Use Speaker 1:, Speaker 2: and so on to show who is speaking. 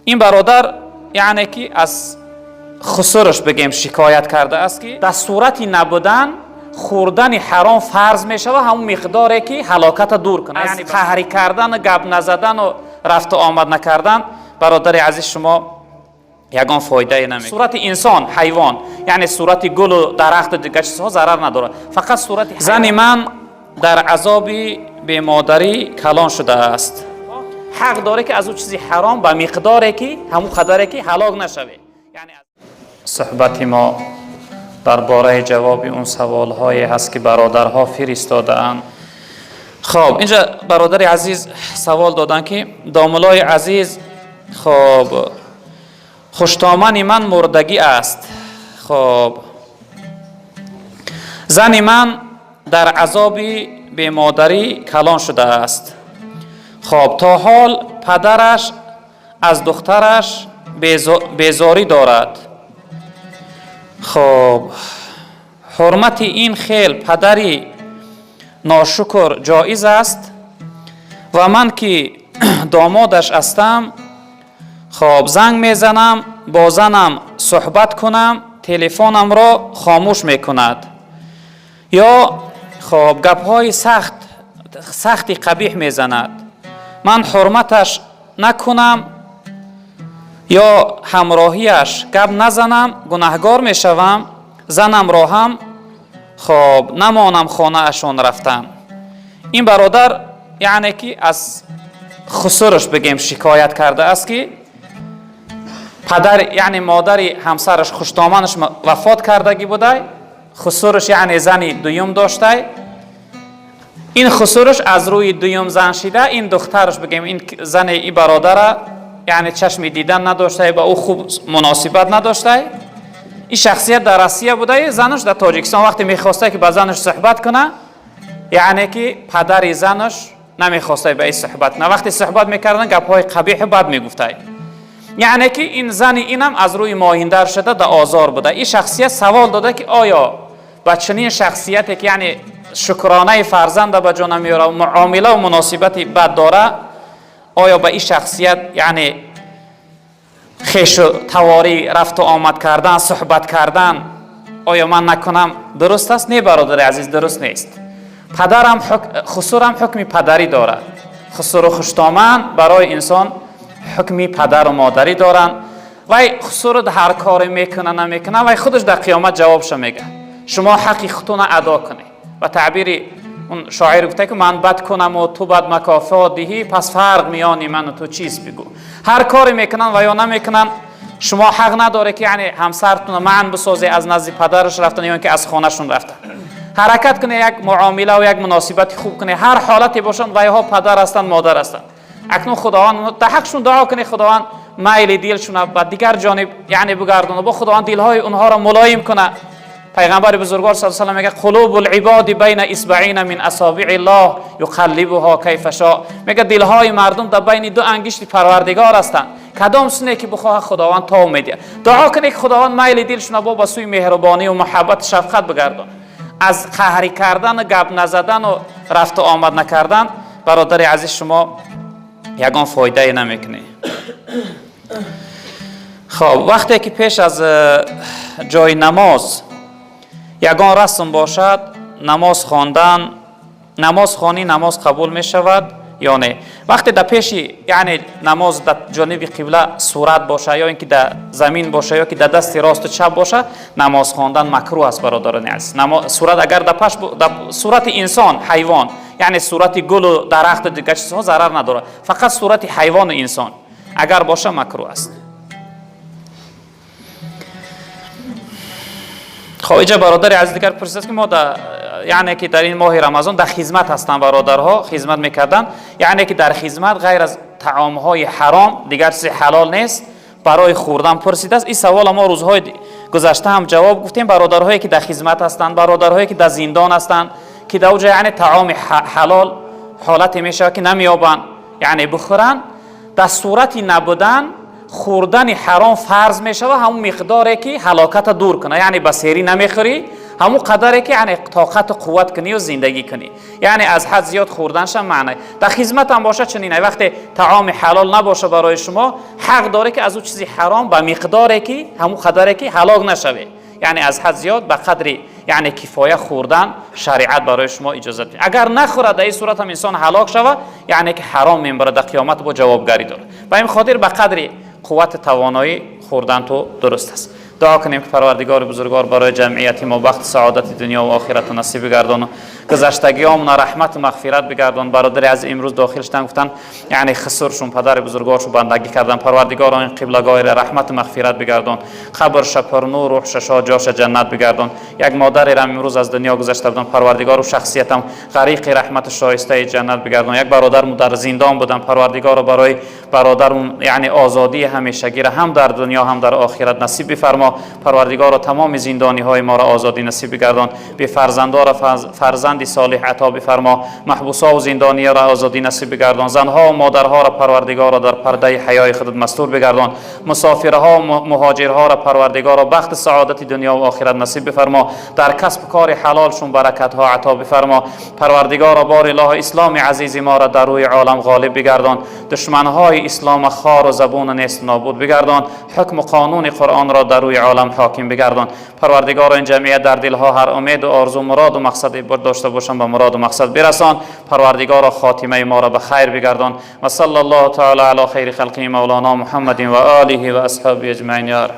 Speaker 1: این برادر یعنی که از خسرش بگیم شکایت کرده است که در صورت نبودن خوردن حرام فرض می شود همون مقداری که هلاکت دور کنه. یعنی قهر کردن، گپ نزدن و رفت و آمد نکردن برادر عزیز شما یگان فایده نمیده. صورت انسان، حیوان، یعنی صورت گل و درخت و دیگر چیزها ضرر نداره. فقط صورت زن من در عذاب بیمادری کلان شده است. حق داره که از اون چیزی حرام به مقداری که همون قدری که هلاک نشوه. یعنی صحبت ما درباره جواب اون سوال‌هایی هست که برادرها فرستاده‌اند. خب اینجا برادر عزیز سوال دادن که داملای عزیز، خب خوشتامن من مردگی است. خب زن من در عذاب بیمادری کلان شده است. خب تا حال پدرش از دخترش بیزاری دارد. خب حرمت این خیل پدری ناشکر جایز است و من که دامادش هستم خب زنگ میزنم با زنم صحبت کنم تلفنم را خاموش میکند یا خب گپ‌های سختی قبیح میزند. من حرمتش نکنم یا همراهیش گپ نزنم گناهگار میشوم. زنم را هم خب نمانم خانه اشون رفتن. این برادر یعنی که از خسرش بگیم شکایت کرده است که پدر یعنی مادر همسرش خوشتامنش وفات کردگی بوده، خسرش یعنی زنی دویم داشته. این خسرش از روی دویم زن شده. این دخترش بگیم این زن این برادر یعنی چشم دیدن نداشته، با او خوب مناسبت نداشته. این شخصیت در روسیه بوده، زنش در تاجیکستان. وقتی میخواسته که با زنش صحبت کنه یعنی که پدر زنش نمیخواسته به این صحبت نه. وقتی صحبت میکردن گپ‌های قبیح بد میگفته. یعنی که این زن اینم از روی ماهیندر شده در آزار بوده. این شخصیت سوال داده که آیا با چنین شخصیتی که یعنی شکرانه فرزند به جا نمیاره و معامله و مناسبت بد داره، آیا با این شخصیت یعنی خیش و تواری رفت و آمد کردن صحبت کردن آیا من نکنم درست است؟ نه برادر عزیز، درست نیست. پدرم خسرم حکم پدری داره. خسر و خوشتامن برای انسان حکمی پدر و مادری دارن. وای خسر هر کاری میکنه نمیکنه وای خودش در قیامت جوابش میگه شما حقی خودتون ادا کنی. و تعبیر اون شاعر گفته که من بد کنم و تو بد مکافات دهی پس فرق میانی من و تو چیز بگو. هر کاری میکنن و یا نمیکنن شما حق نداره که یعنی همسرتون معن بسازی از نزد پدرش رفتن یا اینکه از خانهشون رفتن. حرکت کنه، یک معامله و یک مناسبت خوب کنه. هر حالتی باشن و ها پدر هستن مادر هستن. اکنون خداوند در حقشون دعا کنه خداوند میل دلشون به دیگر جانب یعنی بگردونه، با خداوند دلهای اونها را ملایم کنه. پیغمبر بزرگوار صلی الله علیه و آله میگه قلوب العباد بین اصبعین من اصابع الله یقلبها کیف شاء. میگه دلهای مردم در بین دو انگشت پروردگار هستند، کدام سونه که بخواه خداوند تا میده. دعا کنه که خداوند میل دلشون با به سوی مهربانی و محبت شفقت بگردونه. از قهر کردن، گپ نزدن و رفت و آمد نکردن برادر عزیز شما یگان فایده نمیکنه. خب وقتی که پیش از جای نماز یگان رسم باشد نماز خواندن، نماز خوانی نماز قبول می شود یا نه؟ وقتی در پیش یعنی نماز در جانب قبله صورت باشه یا اینکه در زمین باشه یا که در دست راست و چپ باشه نماز خواندن مکروه است برادران عزیز. صورت اگر در صورت انسان، حیوان یعنی صورت گل و درخت و دیگر چیزها ضرر نداره، فقط صورت حیوان و انسان اگر باشه مکروه است. خب اینجا برادر عزیز دیگر پرسید که ما یعنی که در این ماه رمضان در خدمت هستن، برادرها خدمت میکردن، یعنی که در خدمت غیر از طعام‌های حرام دیگر چیز حلال نیست برای خوردن پرسیده است. این سوال ما روزهای گذشته هم جواب گفتیم. برادرهایی که در خدمت هستند، برادرهایی که در زندان هستند که در اونجا یعنی طعام حلال حالت میشه که نمیابن یعنی بخورن، در صورت نبودن خوردن حرام فرض میشه و همون مقداری که هلاکت دور کنه. یعنی بسیری نمیخوری همون قدری که یعنی طاقت و قوت کنی و زندگی کنی. یعنی از حد زیاد خوردنش هم معنی در خدمت هم باشه. چنینه وقتی طعام حلال نباشه برای شما، حق داره که از اون چیزی حرام به مقداری که همون قدری که هلاک نشوه. یعنی از حد زیاد به قدری یعنی کفایه خوردن شریعت برای شما اجازه میده. اگر نخوره در این صورت هم انسان هلاک شوه، یعنی که حرام میبره، در قیامت با جوابگری داره. و این خاطر به قدری قوت توانایی خوردن تو درست است. دعا کنیم که پروردگار بزرگوار برای جمعیت ما بخت سعادت دنیا و آخرت نصیب گردان، گذشتگیامون رحمت و مغفرت بگردان. برادر از امروز داخل شدن گفتن یعنی خسرشون پدر بزرگوارشون بندگی کردن، پروردگار این قبلگاه رحمت و مغفرت بگردان، قبرش پر نور، روحش شاد، جاش جنت بگردان. یک مادر امروز از دنیا گذشته بودن، پروردگار و شخصیتم غریق رحمت شایسته جنت بگردان. یک برادر در زندان بودن، پروردگار برای برادر یعنی آزادی همیشگی را هم در دنیا هم در آخرت نصیب بفرما. پروردگار تمام زندانی های ما را آزادی نصیب بگردان، به فرزندان فرزند صالح عطا بفرما، محبوسا و زندانی را آزادی نصیب بگردان، زنها و مادرها را پروردگار در پرده حیای خودت مستور بگردان، مسافرها و مهاجرها را پروردگار بخت سعادت دنیا و آخرت نصیب بفرما، در کسب کار حلالشون برکت ها عطا بفرما. پروردگار بار الله اسلام عزیز ما را در روی عالم غالب بگردان، دشمن های اسلام خار و زبون نیست نابود بگردان، حکم و قانون قرآن را در روی عالم حاکم بگردان. پروردگار این جمعیت در دلها هر امید و آرزو مراد و مقصد داشته باشند به مراد و مقصد برسان. پروردگار خاتمه ما را به خیر بگردان. و صلی الله تعالی علی خیر خلقه مولانا محمد و آله و اصحابه اجمعین.